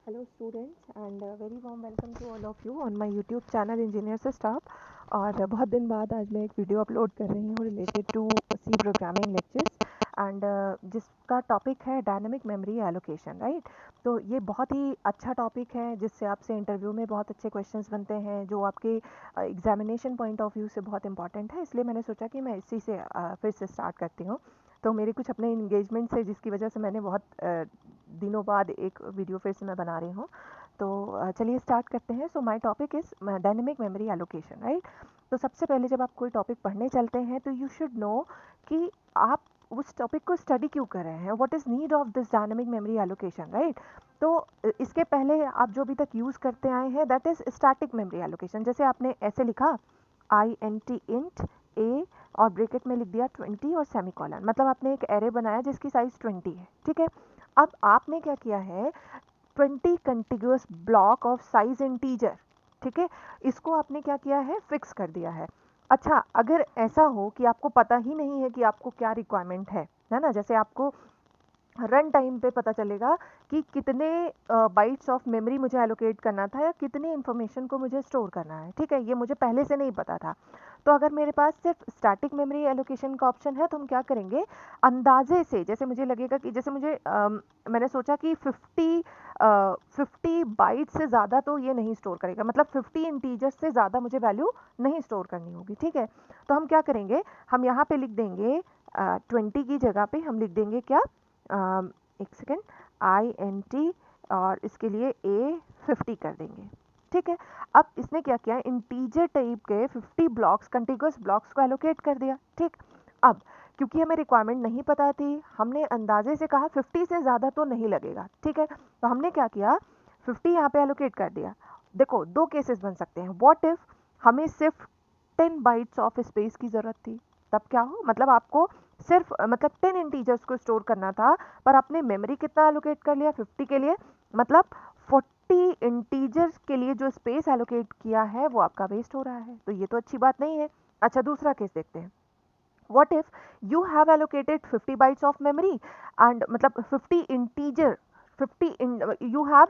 Hello students and very warm welcome to all of you on my YouTube channel Engineer से Staff। और बहुत दिन बाद आज मैं एक वीडियो अपलोड कर रही हूँ related to C programming lectures and जिसका टॉपिक है डायनेमिक मेमोरी एलोकेशन, राइट। तो ये बहुत ही अच्छा टॉपिक है जिससे आपसे इंटरव्यू में बहुत अच्छे क्वेश्चंस बनते हैं, जो आपके एग्जामिनेशन पॉइंट ऑफ व्यू से बहुत इंपॉर्टेंट है। इसलिए मैंने सोचा कि मैं इसी से फिर से स्टार्ट करती हूँ। तो मेरे कुछ अपने इंगेजमेंट से जिसकी वजह से मैंने बहुत दिनों बाद एक वीडियो फिर से मैं बना रही हूँ। तो चलिए स्टार्ट करते हैं। So my topic is dynamic memory allocation, right. तो सबसे पहले जब आप कोई टॉपिक पढ़ने चलते हैं तो यू शुड नो कि आप उस टॉपिक को स्टडी क्यों कर रहे हैं, what is need of this dynamic memory allocation, right. तो इसके पहले आप जो अभी तक यूज़ करते आए हैं that is static memory allocation. जैसे आपने ऐसे लिखा INT ए और ब्रैकेट में लिख दिया 20 और सेमीकोलन, मतलब आपने एक एरे बनाया जिसकी साइज 20 है, ठीक है। अब आपने क्या किया है, 20 कंटिग्यूअस ब्लॉक ऑफ साइज इंटीजर, ठीक है, इसको आपने क्या किया है, फिक्स कर दिया है। अच्छा, अगर ऐसा हो कि आपको पता ही नहीं है कि आपको क्या रिक्वायरमेंट है ना, जैसे आपको रन टाइम पे पता चलेगा कि कितने बाइट्स ऑफ मेमोरी मुझे एलोकेट करना था या कितनी इन्फॉर्मेशन को मुझे स्टोर करना है, ठीक है, ये मुझे पहले से नहीं पता था। तो अगर मेरे पास सिर्फ स्टैटिक मेमोरी एलोकेशन का ऑप्शन है तो हम क्या करेंगे, अंदाजे से, जैसे मुझे लगेगा कि जैसे मुझे मैंने सोचा कि 50 बाइट से ज़्यादा तो ये नहीं स्टोर करेगा, मतलब 50 इंटीजर्स से ज़्यादा मुझे वैल्यू नहीं स्टोर करनी होगी, ठीक है। तो हम क्या करेंगे, हम यहाँ पे लिख देंगे 20 की जगह पे हम लिख देंगे क्या, एक सेकेंड, INT और इसके लिए A50 कर देंगे, ठीक है। अब इसने क्या किया, इंटीजर टाइप के 50 ब्लॉक्स, कंटिग्यूअस ब्लॉक्स को एलोकेट कर दिया, ठीक। अब क्योंकि हमें रिक्वायरमेंट नहीं पता थी, हमने अंदाजे से कहा 50 से ज़्यादा तो नहीं लगेगा, ठीक है। तो हमने क्या किया, 50 यहाँ पे एलोकेट कर दिया। देखो, दो केसेस बन सकते हैं, व्हाट इफ हमें सिर्फ 10 बाइट्स ऑफ स्पेस की ज़रूरत थी, तब क्या हो, मतलब आपको सिर्फ मतलब 10 इंटीजर्स को स्टोर करना था, पर आपने मेमोरी कितना एलोकेट कर लिया, 50 के लिए, मतलब 40 इंटीजर्स के लिए जो स्पेस एलोकेट किया है वो आपका वेस्ट हो रहा है। तो ये तो अच्छी बात नहीं है। अच्छा, दूसरा केस देखते हैं। what if you have allocated 50 bytes of memory and मतलब 50 integer, 50 in you have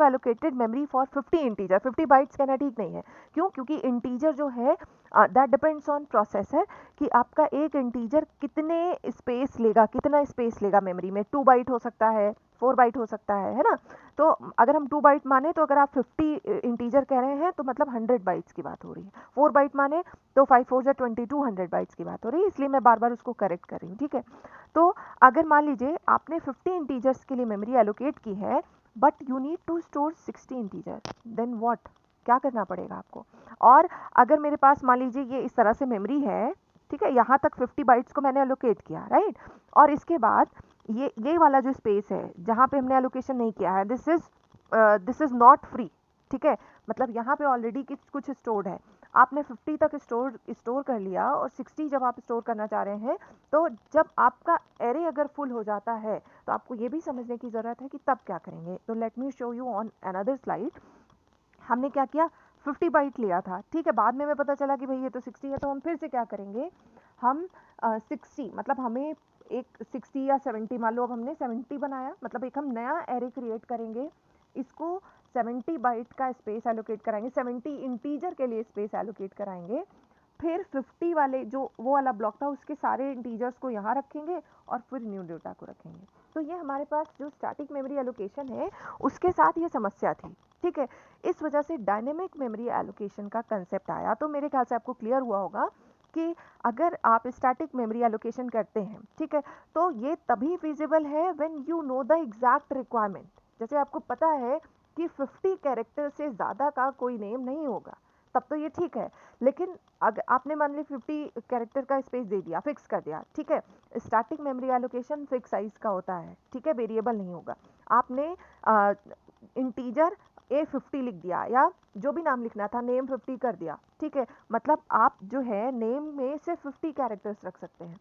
allocated memory for 50 integer, 50 bytes कहना ठीक नहीं है। क्यों, क्योंकि integer जो है that depends on processor, कि आपका एक इंटीजर कितने स्पेस लेगा, कितना स्पेस लेगा मेमोरी में, 2 बाइट हो सकता है, 4 बाइट हो सकता है ना। तो अगर हम 2 बाइट माने तो अगर आप 50 इंटीजर कह रहे हैं तो मतलब 100 बाइट्स की बात हो रही है, 4 बाइट माने तो 5 4 जा 22, 100 बाइट्स की बात हो रही है, इसलिए मैं बार बार उसको करेक्ट कर रही हूँ, ठीक है। तो अगर मान लीजिए आपने 50 इंटीजर्स के लिए मेमोरी एलोकेट की है, but you need to store 60 integer, then what, क्या करना पड़ेगा आपको। और अगर मेरे पास मान लीजिए ये इस तरह से मेमोरी है, ठीक है, यहाँ तक 50 बाइट्स को मैंने एलोकेट किया, राइट, और इसके बाद ये वाला जो स्पेस है जहाँ पे हमने एलोकेशन नहीं किया है, दिस इज नॉट फ्री, ठीक है, मतलब यहाँ पे ऑलरेडी कुछ स्टोर्ड है। आपने 50 तक स्टोर कर लिया और 60 जब आप स्टोर करना चाह रहे हैं, तो जब आपका एरे अगर फुल हो जाता है तो आपको ये भी समझने की ज़रूरत है कि तब क्या करेंगे। तो let me show you on another slide. हमने क्या किया, 50 बाइट लिया था, ठीक है, बाद में हमें पता चला कि भाई ये तो 60 है, तो हम फिर से क्या करेंगे, हम 60 मतलब हमें एक 60 या 70, मान लो अब हमने 70 बनाया, मतलब एक हम नया एरे क्रिएट करेंगे, इसको 70 बाइट का स्पेस एलोकेट कराएंगे, 70 इंटीजर के लिए स्पेस एलोकेट कराएंगे, फिर 50 वाले जो वो वाला ब्लॉक था उसके सारे इंटीजर्स को यहाँ रखेंगे और फिर न्यू डेटा को रखेंगे। तो ये हमारे पास जो स्टैटिक मेमोरी एलोकेशन है उसके साथ ये समस्या थी, ठीक है। इस वजह से डायनेमिक मेमोरी एलोकेशन का कंसेप्ट आया। तो मेरे ख्याल से आपको क्लियर हुआ होगा कि अगर आप स्टैटिक मेमोरी एलोकेशन करते हैं, ठीक है, तो ये तभी फिजिबल है when you know the exact requirement. जैसे आपको पता है कि 50 कैरेक्टर से ज़्यादा का कोई नेम नहीं होगा, तब तो ये ठीक है। लेकिन अगर आपने मान ली 50 कैरेक्टर का स्पेस दे दिया, फिक्स कर दिया, ठीक है, static memory allocation fix size का होता है, ठीक है, वेरिएबल नहीं होगा। आपने इंटीजर A50 लिख दिया या जो भी नाम लिखना था नेम 50 कर दिया, ठीक है, मतलब आप जो है नेम में से 50 कैरेक्टर्स रख सकते हैं,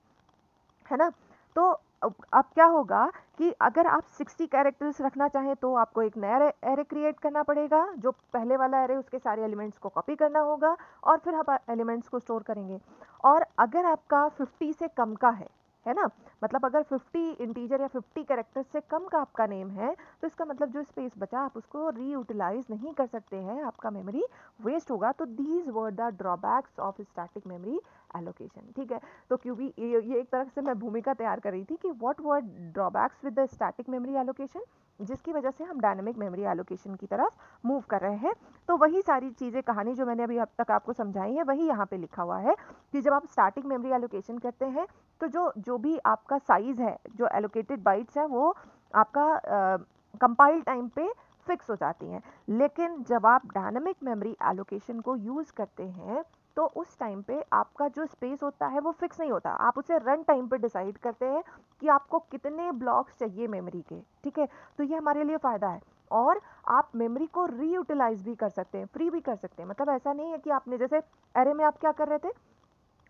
है ना। तो अब क्या होगा कि अगर आप 60 कैरेक्टर्स रखना चाहें तो आपको एक नया एरे क्रिएट करना पड़ेगा, जो पहले वाला एरे उसके सारे एलिमेंट्स को कॉपी करना होगा और फिर हम एलिमेंट्स को स्टोर करेंगे। और अगर आपका 50 से कम का है ना, मतलब अगर 50 इंटीजर या 50 कैरेक्टर्स से कम का आपका नेम है तो इसका मतलब जो स्पेस बचा आप उसको रीयूटिलाइज नहीं कर सकते हैं, आपका मेमोरी वेस्ट होगा। तो these were the drawbacks of static memory allocation, ठीक है। तो क्योंकि ये एक तरह से मैं भूमिका तैयार कर रही थी कि what were drawbacks with the static memory allocation, जिसकी वजह से हम डायनेमिक मेमोरी एलोकेशन की तरफ मूव कर रहे हैं। तो वही सारी चीज़ें, कहानी जो मैंने अभी अब तक आपको समझाई है वही यहाँ पे लिखा हुआ है कि जब आप स्टैटिक मेमोरी एलोकेशन करते हैं तो जो भी आपका साइज है, जो एलोकेटेड बाइट्स है, वो आपका कंपाइल टाइम पे फिक्स हो जाती हैं। लेकिन जब आप डायनेमिक मेमोरी एलोकेशन को यूज़ करते हैं तो उस टाइम पे आपका जो स्पेस होता है वो फिक्स नहीं होता, आप उसे रन टाइम पे डिसाइड करते हैं कि आपको कितने ब्लॉक्स चाहिए मेमोरी के, ठीक है। तो ये हमारे लिए फ़ायदा है। और आप मेमोरी को रीयूटिलाइज भी कर सकते हैं, फ्री भी कर सकते हैं। मतलब ऐसा नहीं है कि आपने जैसे एरे में आप क्या कर रहे थे,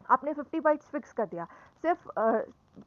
आपने 50 बाइट्स फिक्स कर दिया, सिर्फ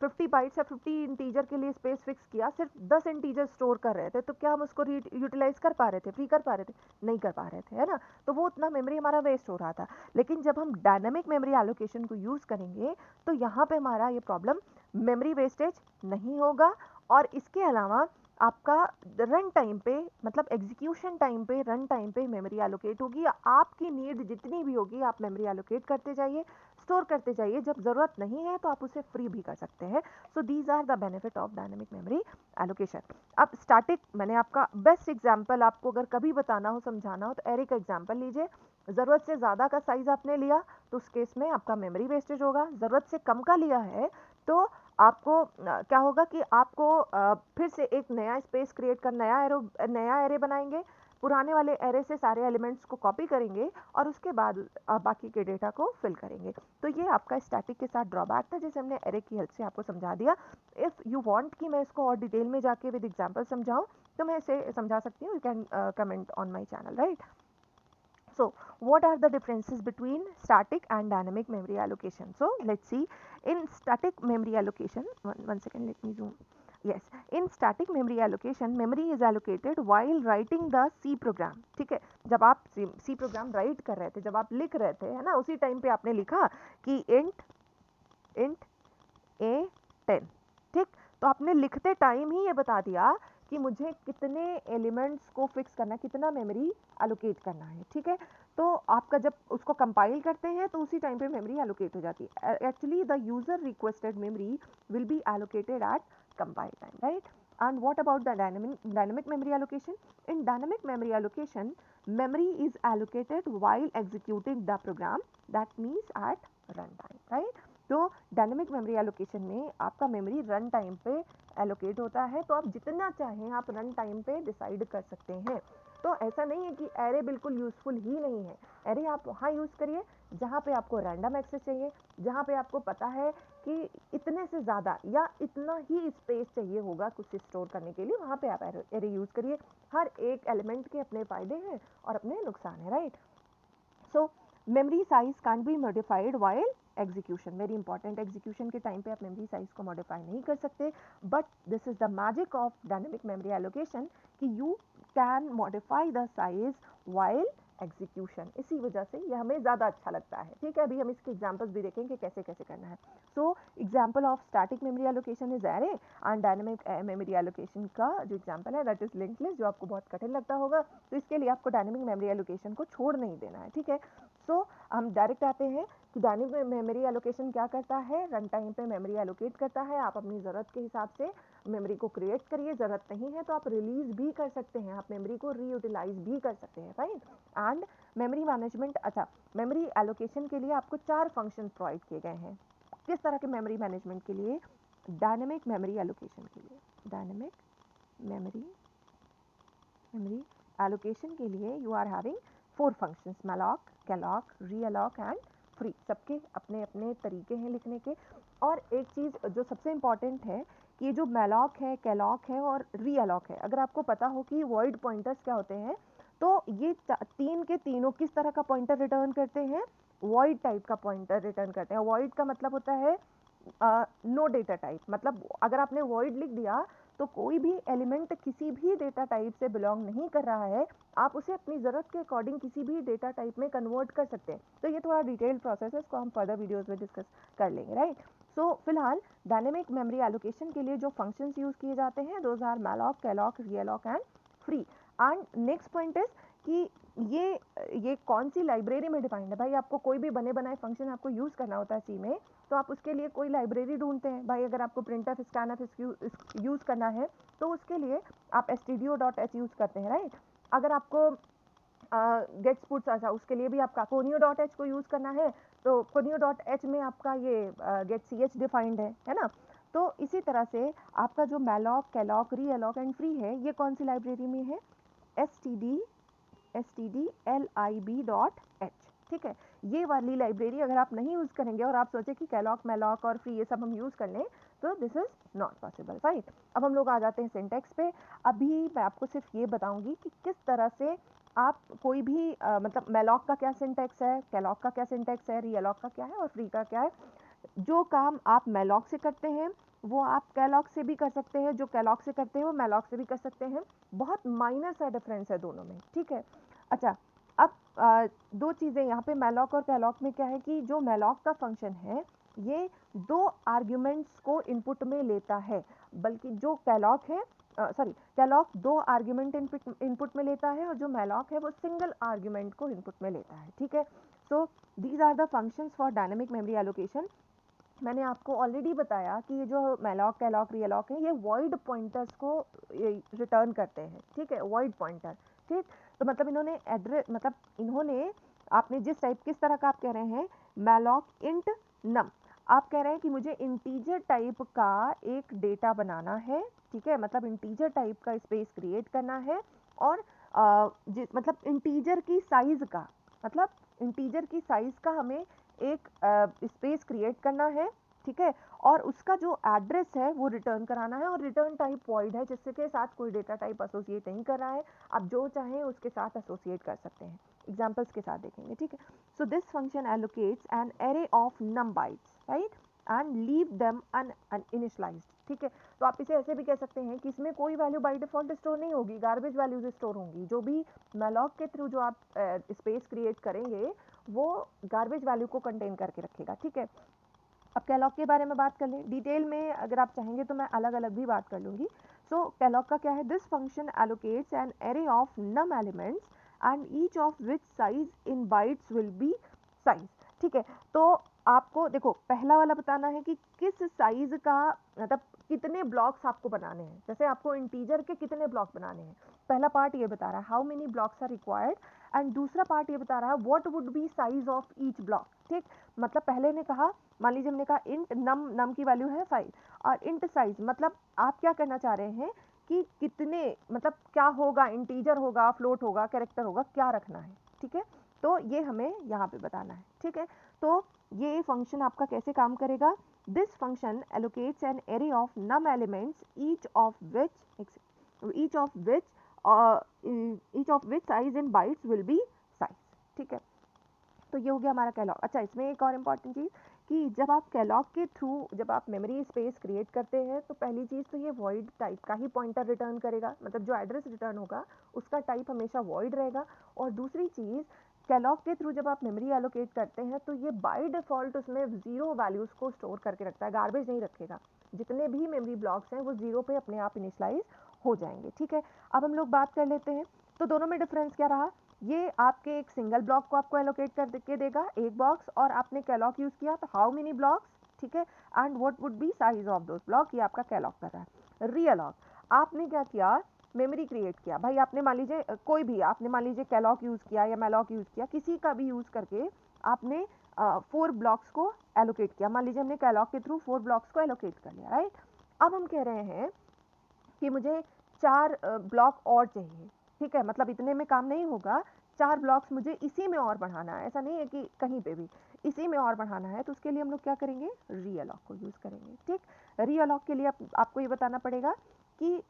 50 बाइट्स या 50 इंटीजर के लिए स्पेस फिक्स किया, सिर्फ 10 इंटीजर स्टोर कर रहे थे, तो क्या हम उसको यूटिलाइज कर पा रहे थे, फ्री कर पा रहे थे? नहीं कर पा रहे थे, है ना। तो वो उतना मेमोरी हमारा वेस्ट हो रहा था। लेकिन जब हम डायनेमिक मेमोरी एलोकेशन को यूज़ करेंगे तो यहाँ पे हमारा ये प्रॉब्लम मेमोरी वेस्टेज नहीं होगा। और इसके अलावा आपका रन टाइम पे, मतलब एग्जीक्यूशन टाइम पे, रन टाइम पे मेमोरी एलोकेट होगी। आपकी नीड जितनी भी होगी आप मेमोरी एलोकेट करते जाइए, स्टोर करते जाइए। जब ज़रूरत नहीं है तो आप उसे फ्री भी कर सकते हैं। So these are the benefit of dynamic memory allocation. अब स्टैटिक, मैंने आपका बेस्ट एग्जांपल आपको अगर कभी बताना हो, समझाना हो, तो एरे का एग्जांपल लीजिए। ज़रूरत से ज़्यादा का साइज आपने लिया तो उस केस में आपका मेमोरी वेस्टेज होगा। ज़रूरत से कम का लिया है तो आपको क्या होगा कि आपको फिर से एक नया स्पेस क्रिएट कर नया एरे बनाएंगे, पुराने वाले एरे से सारे एलिमेंट्स को कॉपी करेंगे और उसके बाद बाकी के डेटा को फिल करेंगे। तो ये आपका स्टैटिक के साथ ड्रॉबैक था जिसे हमने एरे की हेल्प से आपको समझा दिया। इफ़ यू वांट कि मैं इसको और डिटेल में जाके विद एग्जांपल समझाऊं तो मैं इसे समझा सकती हूँ। You can comment on my channel, right. So, what are the differences between static and dynamic memory allocation? So, let's see. In static memory allocation, one second, let me zoom. Yes, in static memory allocation, memory is allocated while writing the C program. ठीक है, जब आप C program write कर रहे थे, जब आप लिख रहे थे, है ना, उसी टाइम पे आपने लिखा कि int a10, ठीक। तो आपने लिखते टाइम ही ये बता दिया कि मुझे कितने एलिमेंट्स को फिक्स करना है, कितना मेमोरी एलोकेट करना है, ठीक है। तो आपका जब उसको कंपाइल करते हैं तो उसी टाइम पे मेमोरी एलोकेट हो जाती है। Actually the user requested memory will be allocated eight compile time, right. And what about the dynamic memory allocation? In dynamic memory allocation, memory is allocated while executing the program. That means at runtime, right? तो dynamic memory allocation में आपका memory run time पे allocate होता है, तो आप जितना चाहें आप रन टाइम पे डिसाइड कर सकते हैं। तो ऐसा नहीं है कि एरे बिल्कुल यूज़फुल ही नहीं है। एरे आप वहाँ यूज़ करिए जहाँ पे आपको रैंडम एक्सेस चाहिए, जहाँ पे आपको पता है कि इतने से ज़्यादा या इतना ही स्पेस चाहिए होगा कुछ स्टोर करने के लिए, वहाँ पे आप एरे यूज़ करिए। हर एक एलिमेंट के अपने फ़ायदे हैं और अपने नुकसान हैं, right. So memory size can't be modified while execution, very important. Execution के टाइम पे आप मेमोरी साइज को मॉडिफाई नहीं कर सकते, but this is the magic of dynamic memory allocation कि you can modify the size while execution. इसी वजह से ये हमें ज़्यादा अच्छा लगता है, ठीक है। अभी हम इसके एग्जांपल्स भी देखेंगे कैसे कैसे करना है। So example of static memory allocation is array, and dynamic memory allocation का जो एग्जांपल है दैट इज लिंक्ड लिस्ट, जो आपको बहुत कठिन लगता होगा। तो इसके लिए आपको डायनेमिक मेमोरी एलोकेशन को छोड़ नहीं देना है, ठीक है। सो हम डायरेक्ट आते हैं कि डायनेमिक मेमोरी एलोकेशन क्या करता है, रन टाइम पे मेमोरी एलोकेट करता है। आप अपनी ज़रूरत के हिसाब से मेमोरी को क्रिएट करिए, ज़रूरत नहीं है तो आप रिलीज भी कर सकते हैं, आप मेमोरी को रीयूटिलाइज भी कर सकते हैं, राइट। एंड मेमोरी मैनेजमेंट, अच्छा, मेमोरी एलोकेशन के लिए आपको 4 फंक्शन प्रोवाइड किए गए हैं। किस तरह के मेमोरी मैनेजमेंट के लिए? डायनेमिक मेमोरी एलोकेशन के लिए। डायनेमिक मेमोरी एलोकेशन के लिए you are having 4 functions, malloc, calloc, realloc and free। सबके अपने अपने तरीके हैं लिखने के। और एक चीज़ जो सबसे इम्पॉर्टेंट है कि ये जो malloc है, calloc है और realloc है, अगर आपको पता हो कि void पॉइंटर्स क्या होते हैं तो ये तीन के तीनों किस तरह का पॉइंटर रिटर्न करते हैं? void टाइप का पॉइंटर रिटर्न करते हैं। void का मतलब होता है नो डेटा टाइप, मतलब अगर आपने void लिख दिया तो कोई भी एलिमेंट किसी भी डेटा टाइप से बिलोंग नहीं कर रहा है, आप उसे अपनी ज़रूरत के अकॉर्डिंग किसी भी डेटा टाइप में कन्वर्ट कर सकते हैं। तो ये थोड़ा डिटेल्ड प्रोसेस है, इसको हम फर्दर वीडियोस में डिस्कस कर लेंगे, राइट। सो फिलहाल डायनेमिक मेमोरी एलोकेशन के लिए जो फंक्शंस यूज किए जाते हैं those are malloc, calloc, realloc and free. And next point is कि ये कौन सी लाइब्रेरी में डिफाइंड है। भाई आपको कोई भी बने बनाए फंक्शन आपको यूज करना होता है सी में, तो आप उसके लिए कोई लाइब्रेरी ढूंढते हैं। भाई अगर आपको printf, scanf यूज करना है तो उसके लिए आप stdio.h यूज करते हैं, राइट। अगर आपको गेट्स पुट्स अच्छा उसके लिए भी आपका conio.h को यूज करना है तो conio.h में आपका ये गेट ch डिफाइंड है ना। तो इसी तरह से आपका जो malloc, calloc, realloc and free है ये कौन सी लाइब्रेरी में है, stdlib.h, ठीक है। ये वाली लाइब्रेरी अगर आप नहीं यूज करेंगे और आप सोचे कि calloc, malloc और फ्री ये सब हम यूज कर लें तो this is not possible, right. अब हम लोग आ जाते हैं सिंटेक्स पे। अभी मैं आपको सिर्फ ये बताऊंगी कि किस तरह से आप कोई भी मतलब malloc का क्या सिंटेक्स है, calloc का क्या सिंटेक्स है, realloc का क्या है और फ्री का क्या है। जो काम आप malloc से करते हैं वो आप calloc से भी कर सकते हैं, जो calloc से करते हैं वो malloc से भी कर सकते हैं। बहुत माइनर सा डिफरेंस है दोनों में, ठीक है। अच्छा, अब दो चीज़ें यहाँ पे malloc और calloc में क्या है कि जो malloc का फंक्शन है ये दो आर्ग्यूमेंट्स को इनपुट में लेता है, बल्कि जो calloc है calloc दो आर्ग्यूमेंट इनपुट में लेता है और जो malloc है वो सिंगल आर्ग्यूमेंट को इनपुट में लेता है, ठीक है। So these are the functions for dynamic memory allocation. मैंने आपको ऑलरेडी बताया कि ये जो malloc, calloc, realloc है ये void पॉइंटर्स को रिटर्न करते हैं, ठीक है, void पॉइंटर, ठीक। तो मतलब इन्होंने एड्रेस मतलब इन्होंने आपने जिस टाइप किस तरह का आप कह रहे हैं malloc int num, आप कह रहे हैं कि मुझे इंटीजर टाइप का एक डेटा बनाना है, ठीक है, मतलब इंटीजर टाइप का स्पेस क्रिएट करना है और मतलब इंटीजर की साइज का मतलब इंटीजर की साइज का हमें एक स्पेस क्रिएट करना है, ठीक है, और उसका जो एड्रेस है वो रिटर्न कराना है और रिटर्न टाइप वॉइड है जिसके साथ कोई डेटा टाइप एसोसिएट नहीं कर रहा है। आप जो चाहें उसके साथ एसोसिएट कर सकते हैं, एग्जांपल्स के साथ देखेंगे, ठीक है। So this function allocates an array of num bytes, right, and leave them uninitialized, ठीक है। तो आप इसे ऐसे भी कह सकते हैं कि इसमें कोई वैल्यू बाय डिफॉल्ट स्टोर नहीं होगी, गार्बेज वैल्यूज स्टोर होंगी। जो भी malloc के थ्रू जो आप स्पेस क्रिएट करेंगे वो गार्बेज वैल्यू को कंटेन करके रखेगा, ठीक है। अब calloc के बारे में बात कर लें डिटेल में, अगर आप चाहेंगे तो मैं अलग अलग भी बात कर लूँगी। सो calloc का क्या है, this function allocates an array of num elements and each of which size in bytes will be size, ठीक है। तो आपको देखो पहला वाला बताना है कि किस साइज का मतलब कितने ब्लॉक्स आपको बनाने हैं, जैसे आपको इंटीजर के कितने ब्लॉक बनाने हैं। पहला पार्ट ये बता रहा है how many blocks are required and दूसरा पार्ट ये बता रहा है what would be size of each block, ठीक। मतलब पहले ने कहा, मान लीजिए हमने कहा इंट नम की वैल्यू है 5 और इंट साइज मतलब आप क्या करना चाह रहे हैं कि कितने मतलब क्या होगा, इंटीजर होगा, फ्लोट होगा, कैरेक्टर होगा, क्या रखना है, ठीक है। तो ये हमें यहाँ पे बताना है, ठीक है। तो ये फंक्शन आपका कैसे काम करेगा, this function allocates an array of num elements each of which size in bytes will be size, ठीक है। तो ये हो गया हमारा calloc। अच्छा, इसमें एक और इम्पॉर्टेंट चीज़ कि जब आप calloc के थ्रू जब आप मेमोरी स्पेस क्रिएट करते हैं तो पहली चीज़ तो ये void टाइप का ही पॉइंटर रिटर्न करेगा, मतलब जो एड्रेस रिटर्न होगा उसका टाइप हमेशा void रहेगा। और दूसरी चीज़ calloc के थ्रू जब आप मेमोरी एलोकेट करते हैं तो ये बाय डिफ़ॉल्ट उसमें ज़ीरो वैल्यूज़ को स्टोर करके रखता है, गार्बेज नहीं रखेगा। जितने भी मेमोरी ब्लॉक्स हैं वो ज़ीरो पे अपने आप इनिशलाइज हो जाएंगे, ठीक है। अब हम लोग बात कर लेते हैं तो दोनों में डिफरेंस क्या रहा। ये आपके एक सिंगल ब्लॉक को आपको एलोकेट कर के देगा एक बॉक्स, और आपने calloc यूज किया तो हाउ मेनी ब्लॉक्स, ठीक है, and what would be size of those block, ये आपका calloc कर रहा है। realloc आपने क्या किया, मेमोरी क्रिएट किया। भाई आपने मान लीजिए कोई भी आपने मान लीजिए calloc यूज किया या malloc यूज किया, किसी का भी यूज करके आपने 4 ब्लॉक्स को एलोकेट किया। मान लीजिए हमने calloc के थ्रू 4 ब्लॉक्स को एलोकेट कर लिया, राइट। अब हम कह रहे हैं कि मुझे 4 ब्लॉक और चाहिए, ठीक है, मतलब इतने में काम नहीं होगा, 4 ब्लॉक्स मुझे इसी में और बढ़ाना है, ऐसा नहीं है कि कहीं पे भी, इसी में और बढ़ाना है। तो उसके लिए हम लोग क्या करेंगे, realloc को यूज़ करेंगे, ठीक। realloc के लिए आपको ये बताना पड़ेगा कि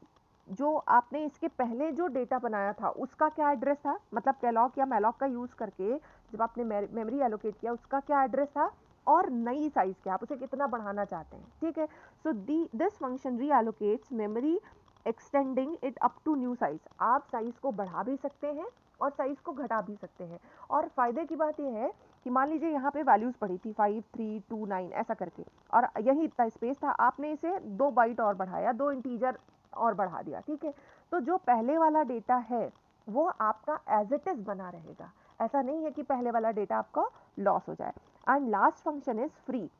जो आपने इसके पहले जो डेटा बनाया था उसका क्या एड्रेस था, मतलब calloc या malloc का यूज़ करके जब आपने मेमोरी एलोकेट किया उसका क्या एड्रेस था और नई साइज क्या, आप उसे कितना बढ़ाना चाहते हैं, ठीक है। So this function reallocates memory extending it up to new size. आप साइज को बढ़ा भी सकते हैं और साइज को घटा भी सकते हैं। और फायदे की बात यह है कि मान लीजिए यहाँ पे वैल्यूज़ पड़ी थी 5, 3, 2, 9 ऐसा करके, और यही इतना स्पेस था, आपने इसे 2 बाइट और बढ़ाया, 2 इंटीजर और बढ़ा दिया, ठीक है। तो जो पहले वाला डेटा है वो आपका एज इट इज़ बना रहेगा, ऐसा नहीं है कि पहले वाला डेटा आपका लॉस हो जाए। And last function is free.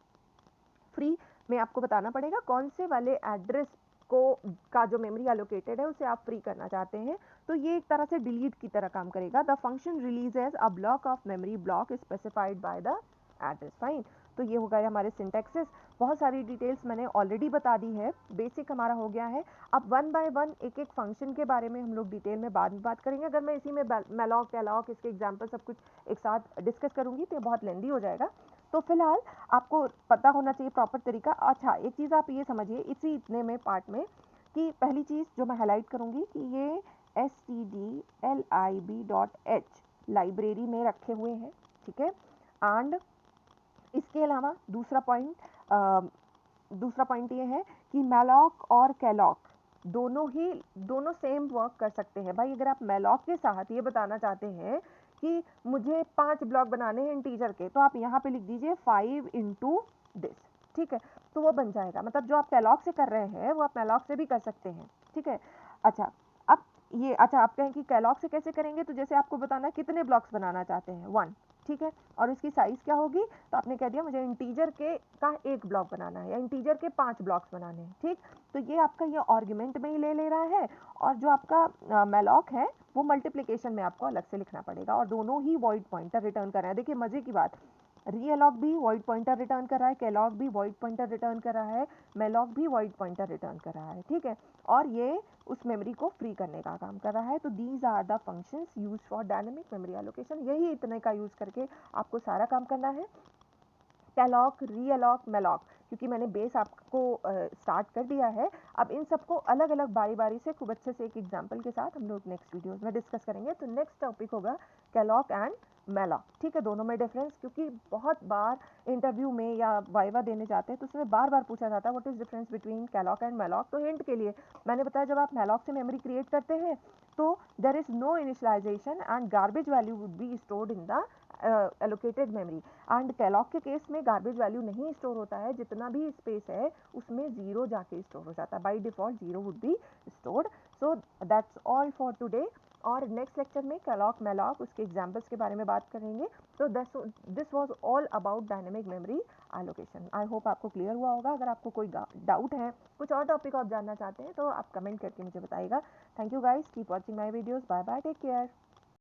Free में आपको बताना पड़ेगा कौन से वाले एड्रेस को का जो मेमोरी एलोकेटेड है उसे आप फ्री करना चाहते हैं। तो ये एक तरह से डिलीट की तरह काम करेगा। The function releases a block of memory block specified by the address. Fine, तो ये हो गया हमारे सिंटैक्सेस। बहुत सारी डिटेल्स मैंने ऑलरेडी बता दी है, बेसिक हमारा हो गया है। अब वन बाय वन एक एक फंक्शन के बारे में हम लोग डिटेल में बाद में बात करेंगे। अगर मैं इसी में मेलॉक कैलॉक इसके एग्जाम्पल सब कुछ एक साथ डिस्कस करूंगी तो बहुत लेंदी हो जाएगा। तो फिलहाल आपको पता होना चाहिए प्रॉपर तरीका। अच्छा, एक चीज़ आप ये समझिए इसी इतने में पार्ट में, कि पहली चीज़ जो मैं हाईलाइट करूंगी कि ये stdlib.h लाइब्रेरी में रखे हुए हैं, ठीक है। एंड इसके अलावा दूसरा पॉइंट ये है कि मेलॉक और कैलॉक दोनों सेम वर्क कर सकते हैं। भाई अगर आप मेलॉक के साथ ये बताना चाहते हैं कि मुझे 5 ब्लॉक बनाने हैं इंटीजर के, तो आप यहाँ पे लिख दीजिए 5 इंटू दिस, ठीक है, तो वो बन जाएगा। मतलब जो आप कैलॉक से कर रहे हैं वो आप मेलॉक से भी कर सकते हैं, ठीक है। अच्छा, अब ये आप कहें कि कैलॉक से कैसे करेंगे, तो जैसे आपको बताना कितने ब्लॉक्स बनाना चाहते हैं, 1, ठीक है, और उसकी साइज़ क्या होगी, तो आपने कह दिया मुझे इंटीजर के का 1 ब्लॉक बनाना है या इंटीजर के 5 ब्लॉक्स बनाने हैं, ठीक। तो ये आपका ये आर्गुमेंट में ही ले रहा है, और जो आपका मेलॉक है वो मल्टीप्लिकेशन में आपको अलग से लिखना पड़ेगा, और दोनों ही वॉइड पॉइंटर रिटर्न कर रहे हैं। देखिए मजे की बात, रीअलॉक भी वॉइड पॉइंटर रिटर्न कर रहा है, कैलॉक भी वॉइड पॉइंटर रिटर्न कर रहा है, मेलॉक भी वॉइड पॉइंटर रिटर्न कर रहा है, ठीक है, और ये उस मेमोरी को फ्री करने का काम कर रहा है। तो these are the functions use for dynamic memory allocation. यही इतने का यूज करके आपको सारा काम करना है, कैलॉक, रीअलॉक, मेलॉक, क्योंकि मैंने बेस आपको स्टार्ट कर दिया है। अब इन सबको अलग अलग बारी बारी से खूब अच्छे से एक एग्जाम्पल के साथ हम लोग नेक्स्ट वीडियोस में डिस्कस करेंगे। तो नेक्स्ट टॉपिक होगा कैलॉक एंड मेलॉक, ठीक है। दोनों में डिफरेंस, क्योंकि बहुत बार इंटरव्यू में या वाइवा देने जाते हैं तो उसमें बार बार पूछा जाता है what is difference between calloc and malloc. तो हिंट के लिए मैंने बताया, जब आप मेलॉक से मेमोरी क्रिएट करते हैं तो there is no initialization and garbage value would be stored in the allocated memory. And calloc के केस में गार्बेज वैल्यू नहीं स्टोर होता है, जितना भी स्पेस है उसमें जीरो जाके स्टोर हो जाता है, by default zero would be stored. So that's all for today, और नेक्स्ट लेक्चर में कैलॉक मेलॉक उसके एग्जाम्पल्स के बारे में बात करेंगे। तो this was all about dynamic memory allocation. I hope आपको क्लियर हुआ होगा। अगर आपको कोई डाउट है, कुछ और टॉपिक आप जानना चाहते हैं, तो आप कमेंट करके मुझे बताइएगा। Thank you guys, keep watching my videos, bye bye, take care.